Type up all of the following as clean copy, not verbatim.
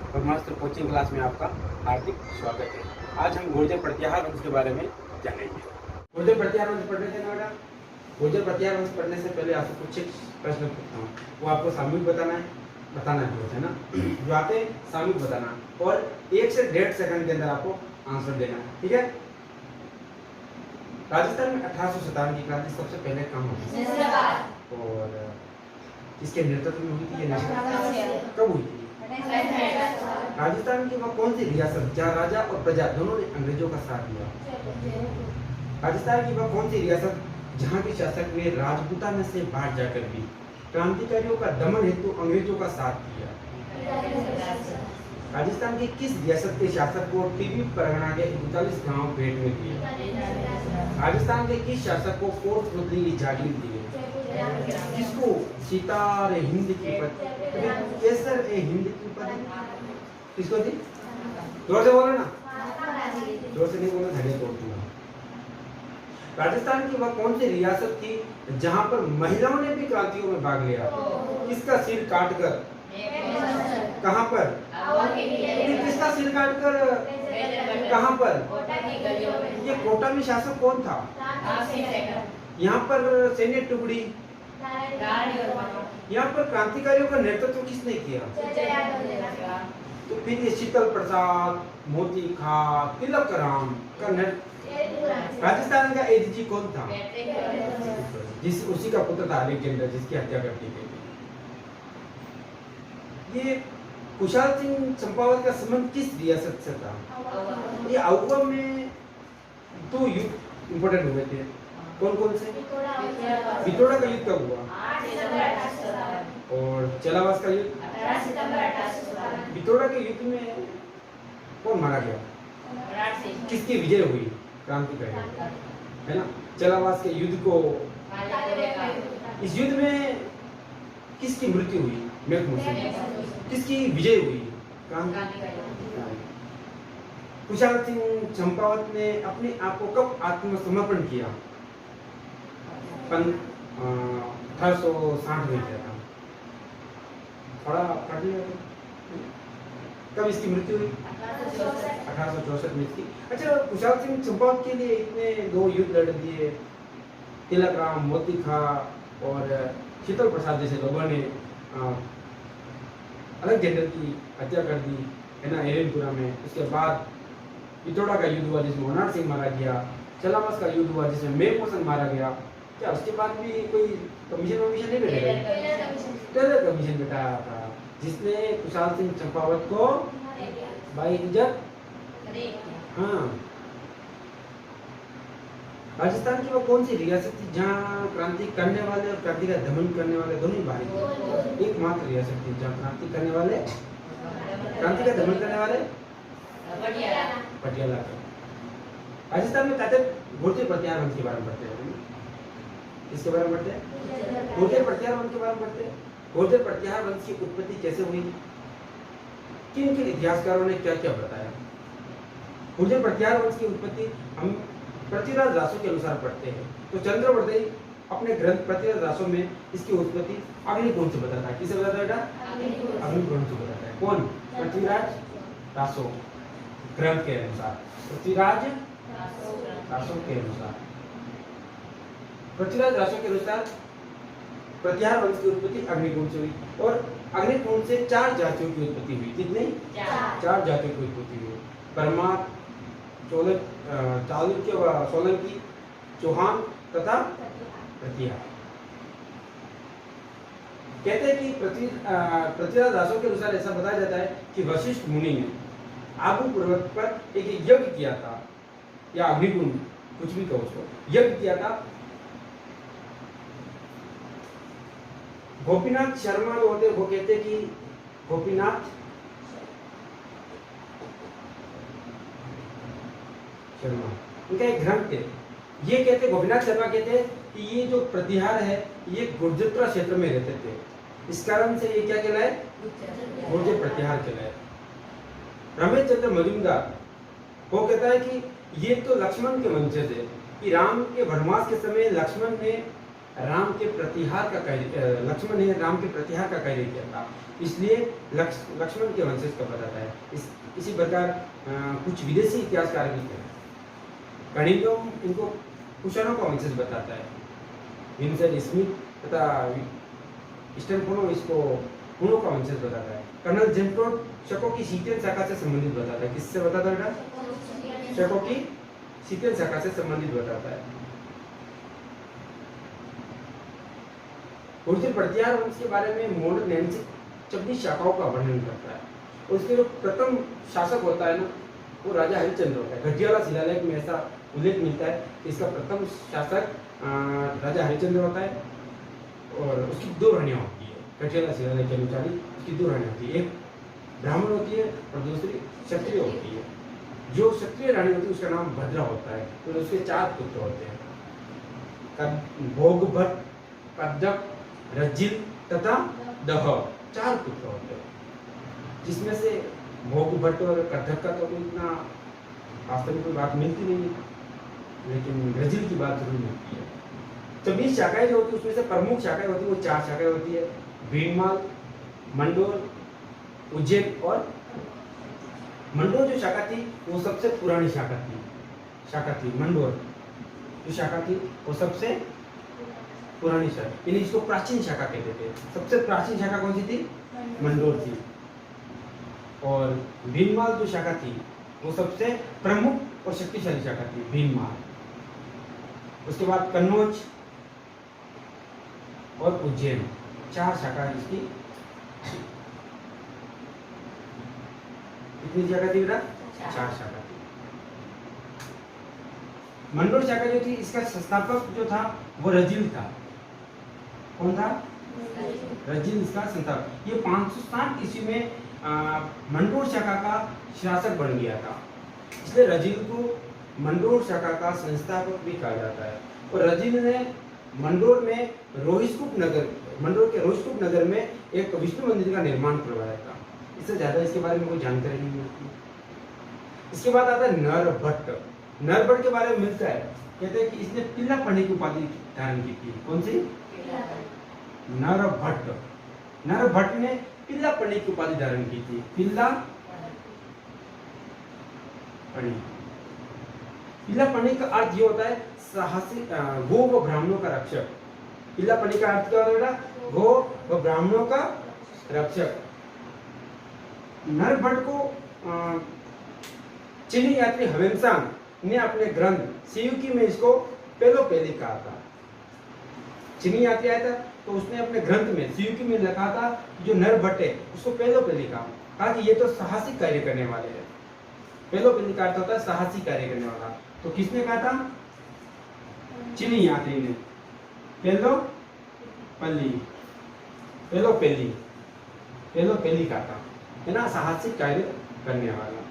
ब्रह्मास्त्र coaching class में आपका हार्दिक स्वागत है। आज हम गुर्जर प्रत्याहार वंश के बारे में जानेंगे। गुर्जर प्रत्याहार वंश पढ़ने थे ना बेटा। गुर्जर प्रत्याहार वंश पढ़ने से पहले आपसे कुछ प्रश्न पूछता हूँ, वो आपको सामूहिक बताना है ना, जो आते सामूहिक बताना और 1 से 1.5 सेकंड के अंदर आपको आंसर देना है, ठीक है। राजस्थान में 1857 की क्रांति सबसे पहले कहाँ हुई और किसके नेतृत्व में हुई थी ये नेशनल कब हुई थी? राजस्थान की वह कौन सी रियासत जहाँ राजा और प्रजा दोनों ने अंग्रेजों का साथ दिया? राजस्थान की वह कौन सी रियासत जहाँ के शासक ने राजपूताना से बाहर जाकर भी क्रांतिकारियों का दमन हेतु अंग्रेजों का साथ दिया? राजस्थान की किस रियासत के शासक को टीबी परगना के 39 गांव भेंट में दिए? राजस्थान के किस शासक को कोट रुद्री की जागीर दी? किसको सितार हिंद की पद केसर ए हिंद की पद किसको दी? जोर से बोलो ना, जोर से नहीं बोलो धड़े तोड़ दूंगा। राजस्थान की वह कौन सी रियासत थी जहां पर महिलाओं ने भी क्रांतियों में भाग लिया? किसका सिर काटकर? कहां पर? किसका सिर काटकर कहां पर? ये कोटा में शासक कौन था? यहाँ पर सैन्य टुकड़ी, यहाँ पर क्रांतिकारियों का नेतृत्व किसने किया? तो फिर ये शीतल प्रसाद, मोती खां, तिलक राम का राजस्थान का एडीजी कौन था? उसी का पुत्र था अलेक्जेंडर, जिसकी हत्या कर दी गई। ये कुशाल सिंह चंपावत का संबंध किस रियासत से था? ये अववा में 2 युद्ध इंपोर्टेंट हुए थे, कौन कौन से? बितौड़ा का युद्ध कब हुआ? और चलावास का युद्ध? बितौड़ा के युद्ध में कौन मारा गया? किसकी विजय हुई? क्रांतिकारी, है ना। चलावास के युद्ध को, इस युद्ध में किसकी मृत्यु हुई? किसकी विजय हुई? कुशाल सिंह चंपावत ने अपने आप को कब आत्मसमर्पण किया? 1860 में किया था। थोड़ा पढ़ लिया। कब इसकी मृत्यु हुई? 1864 में इसकी। अच्छा, कुशाल सिंह चंपावत के लिए इतने 2 युद्ध लड़ दिए, तिलक राम, मोती खां और शीतल प्रसाद जैसे लोगों ने अलेक्जेंडर की हत्या कर दी, है ना, एरनपुरा में। उसके बाद बितौड़ा का युद्ध हुआ जिसमें होनार सिंह मारा गया, चलावास का युद्ध हुआ जिसमें मेघमोहन मारा गया। क्या उसके बाद भी कोई कमीशन नहीं बैठेगा? टेलर कमीशन बैठाया था, जिसने कुशाल सिंह चंपावत को बाई इज्जत। हाँ, राजस्थान की वो कौन सी रियासत थी जहाँ क्रांति करने वाले और क्रांति का दमन करने वाले दोनों ही भारी थे? एकमात्र रियासत थी जहाँ क्रांति करने वाले, क्रांति का दमन करने वाले पटियाला। राजस्थान में कहते गुर्जर प्रत्याहार वंश के बारे में पढ़ते हैं। किसके बारे में पढ़ते हैं? गुर्जर प्रत्याहार वंश के बारे में पढ़ते हैं। गुर्जर प्रत्याहार वंश की उत्पत्ति कैसे हुई? किन किन इतिहासकारों ने क्या क्या बताया? गुर्जर प्रत्याहार वंश की उत्पत्ति हम पृथ्वीराज रासो के अनुसार पढ़ते हैं। तो चंद्रवर्ती अपने ग्रंथ पृथ्वीराज रासो में इसकी उत्पत्ति अग्निकोण से बताता है। किसे बताता है बेटा? अग्निकोण से बताता है। कौन? पृथ्वीराज रासो ग्रंथ के अनुसार, पृथ्वीराज रासो के अनुसार, पृथ्वीराज रासो के अनुसार प्रत्याहार वंश की उत्पत्ति अग्निकोण से हुई और अग्निकोण से 4 जातियों की उत्पत्ति हुई। कितने? 4 जातियों की उत्पत्ति हुई। परमार, चालुक्य व सोलंकी, चौहान तथा प्रत्याहार। कहते हैं कि पृथ्वीराज रासो के अनुसार ऐसा बताया जाता है कि वशिष्ठ मुनि ने आबू पर्वत पर एक यज्ञ किया था, या अग्निकुंड, कुछ भी कहो उसको, यज्ञ किया था। गोपीनाथ शर्मा जो होते वो कहते कि गोपीनाथ शर्मा, उनका एक ग्रंथ है, ये कहते, गोपीनाथ शर्मा कहते कि ये जो प्रत्याहार है ये गुर्जत्रा क्षेत्र में रहते थे, इस कारण से ये क्या कहलाए? गुर्जर प्रत्याहार कहलाए। रमेश चंद्र मजूमदार वो कहता है कि ये तो लक्ष्मण के वंशज है, कि राम के वनवास के समय लक्ष्मण ने राम के प्रतिहार का कार्य, लक्ष्मण ने राम के प्रतिहार का कार्य किया था, इसलिए लक्ष्मण के वंशज का बताता है। इसी प्रकार कुछ विदेशी इतिहासकार भी थे, कणिलों इनको कुषाणों का वंशज बताता है, विंसेंट स्मिथ तथा स्टैनफोर्ड इसको हुणों का वंशज बताता है। कर्नल जेम्स टोड शकों की शीतल शाखा से संबंधित बताता है। किससे बताता है बेटा? शकों की शीतल शाखा से संबंधित बताता है। उर्जित प्रतिहार वंश के बारे में मॉडर्न नैन्सी 26 शाखाओं का वर्णन करता है। उसके जो प्रथम शासक होता है ना, वो राजा हरिश्चंद्र होता है। घटियाला शिलालेख में ऐसा उल्लेख मिलता है कि इसका प्रथम शासक राजा हरिश्चंद्र होता है और उसकी दो रानियां होती है। घटियाला शिलालेख के अनुसार उसकी दो रानियां होती है, एक ब्राह्मण होती है और दूसरी क्षत्रिय होती है। जो क्षत्रिय रानी होती है उसका नाम भद्रा होता है, तो उसके 4 पुत्र होते हैं, भोगभट, कद्दक, रज्जिल तथा दह, 4 पुत्र होते हैं, जिसमें से भोगभट और कद्दक का तो इतना वास्तव में कोई बात मिलती नहीं है, लेकिन रज्जिल की बात जरूर मिलती है। 26 शाखाएं जो होती है उसमें से प्रमुख शाखाएं होती है वो 4 शाखाएं होती है, भीनमाल, मंडोर, उज्जैन और मंडोर। जो शाखा थी वो सबसे पुरानी शाखा थी। मंडोर जो शाखा थी वो सबसे पुरानी शाखा, यानी इसको प्राचीन शाखा कहते थे। सबसे प्राचीन शाखा कौन सी थी? मंडोर थी। और भीनमाल जो शाखा थी वो सबसे प्रमुख और शक्तिशाली शाखा थी, भीनमाल। उसके बाद कन्नौज और उज्जैन, 4 शाखा इसकी। कितनी शाखा थी बेटा? 4 शाखा थी। मंडोर शाखा जो थी इसका संस्थापक जो था वो रजिल था। कौन था? रजिल इसका संस्थापक। ये 560 ईस्वी में मंडोर शाखा का शासक बन गया था, इसलिए रजिल को मंडोर शाखा का संस्थापक भी कहा जाता है। और रजिल ने मंडोर में मंडोर के रोहिस्कूप नगर में एक विष्णु मंदिर का निर्माण करवाया था। इससे ज्यादा इसके बारे में कोई जानकारी नहीं मिलती। इसके बाद आता है नरभट्ट। नरभट्ट के बारे में मिलता है, कहते हैं कि इसने पिल्ला पढ़ने की उपाधि धारण की थी। कौन सी? नरभट्ट। नरभट्ट ने पिल्ला पढ़ने की उपाधि धारण की थी। पिल्ला पढ़ने का अर्थ ये होता है साहसी, गो व ब्राह्मणों का रक्षक। पिल्ला पढ़ने का अर्थ क्या होता है? गो व ब्राह्मणों का रक्षक। नरभट्ट को चीनी यात्री ह्वेनसांग ने अपने ग्रंथ सियुकी में इसको पहली कहा था। चीनी यात्री आया था तो उसने अपने ग्रंथ में सियुकी में लिखा था जो नरभट्ट है उसको पहली कहा कि ये तो साहसिक कार्य करने वाले हैं। पहली का अर्थ होता है साहसिक कार्य करने वाला। तो किसने कहा था? चीनी यात्री ने पहली कहा था, है ना, साहसिक कार्य करने वाला।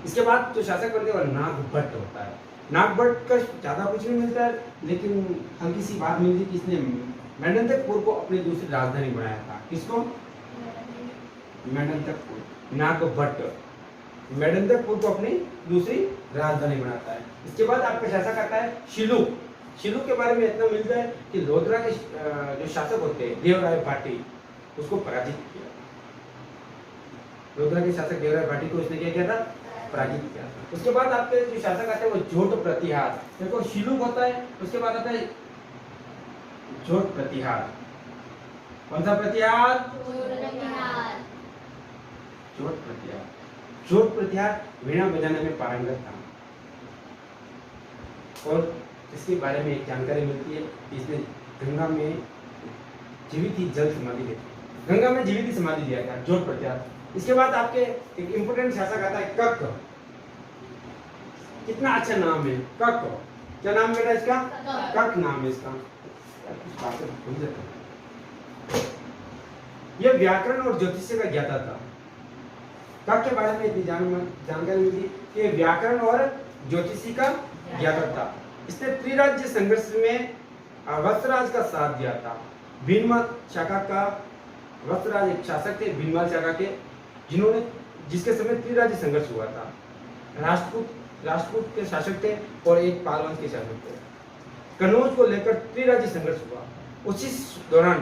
इसके बाद जो शासक बनते हैं नागभट्ट होता है। नागभट्ट का ज्यादा कुछ नहीं मिलता है, लेकिन हल्की सी बात मिलती है कि इसने मेडंतकपुर को अपनी दूसरी राजधानी बनाया था। किसको? मेडंतकपुर। नागभट्ट मेडंतकपुर को अपनी दूसरी राजधानी बनाता है। इसके बाद आपका शासक आता है शिलुक। शिलुक के बारे में इतना मिलता है कि लोधरा के जो शासक होते हैं देवराय भाटी, उसको पराजित किया। लोधरा के शासक देवराय भाटी को उसने क्या किया था? पराजित किया था। उसके बाद आपके जो शासक आते हैं वो जोट प्रतिहार। देखो शिलुक होता है, उसके बाद आता है जोट प्रतिहार। कौन सा प्रतिहार? जोट प्रतिहार वीणा बजाने में पारंगत था। और इसके बारे में एक जानकारी मिलती है, इसने गंगा में जीवित ही जल समाधि ली, गंगा में जीवित ही समाधि दिया था, जोट प्रतिहार। इसके बाद आपके एक इंपोर्टेंट शासक आता है कक। कितना अच्छा नाम है, कक। क्या नाम बेटा इसका? कक नाम है इसका। यह व्याकरण और ज्योतिष का ज्ञाता था। कक के बारे में इतनी जानकारी मिली कि व्याकरण और ज्योतिषी का ज्ञाता था। इसने त्रिराज्य संघर्ष में वत्सराज का साथ दिया था। भीनमाल शाखा का वत्सराज एक शासक थे, भीनमाल शाखा के, जिसके समय त्रिराज्य संघर्ष हुआ था। राजपूत के शासक थे और एक पाल वंश के शासक थे। कनौज को लेकर त्रिराज्य संघर्ष हुआ। उसी दौरान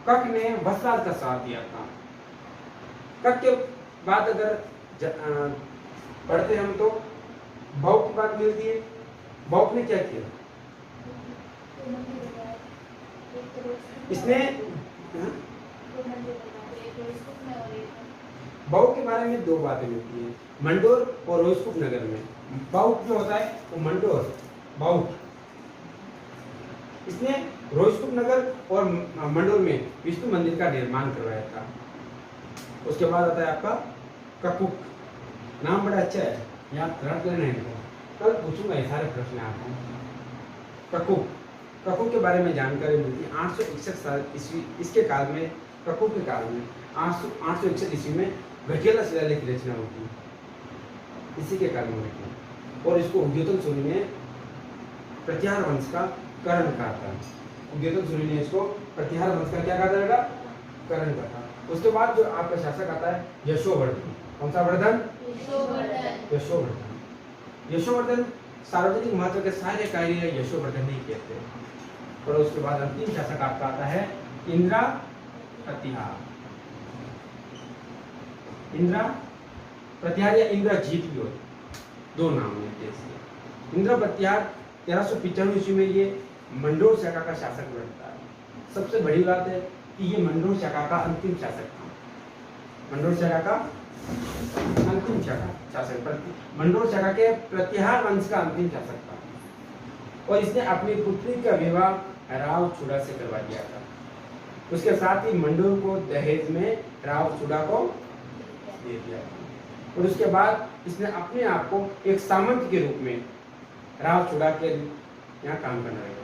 कक ने वसराज का साथ दिया था। कक के बाद अगर पढ़ते हम तो बौक की बात मिलती है। बौक ने क्या किया? इसने बौक के बारे में दो बातें मिलती हैं, मंडोर और रोहिस्कुप नगर में। बौक जो होता है वो मंडोर, बौक, इसने रोहिस्कुप नगर और मंडोर में विष्णु मंदिर का निर्माण करवाया था। उसके बाद आता है आपका ककुक। नाम बड़ा अच्छा है, याद रख लेना है, कल पूछूंगा ये सारे प्रश्न आपको। ककुक, ककुक के बारे में जानकारी मिलती है 861 साल ईस्वी, इसके काल में, ककुक के काल में 861 ईस्वी में घटियाला शिलालेख की रचना होती है, इसी के काल में होती है। और इसको उद्योतन सूरी ने प्रतिहार वंश का करण कहा था। उद्योतन सूरी ने इसको प्रतिहार वंश का क्या कहा था? करण कहा था। उसके बाद जो आपका शासक आता है यशोवर्धन। कौन सा वर्धन? यशोवर्धन। यशोवर्धन सार्वजनिक महत्व के सारे कार्य यशोवर्धन ही कहते हैं। और उसके बाद अंतिम शासक आपका आता है इंद्रा प्रतिहार। इंद्रा प्रतिहार या इंद्रजीत भी होते, दो नाम है इसके। इंद्रा प्रतिहार 1395 ईस्वी में ये मंडोर शाखा का शासक बनता है। सबसे बड़ी बात है कि ये मंडोर शाखा का अंतिम शासक था। मंडोर शाखा का अंतिम शासक, मंडोर शाखा के प्रतिहार वंश का अंतिम शासक था। और इसने अपनी पुत्री का विवाह राव चूड़ा से करवा दिया था। उसके साथ ही मंडोर को दहेज में राव चूड़ा को दे दिया था। और उसके बाद इसने अपने आप को एक सामंत के रूप में राव चूड़ा के यहाँ काम करना लगा।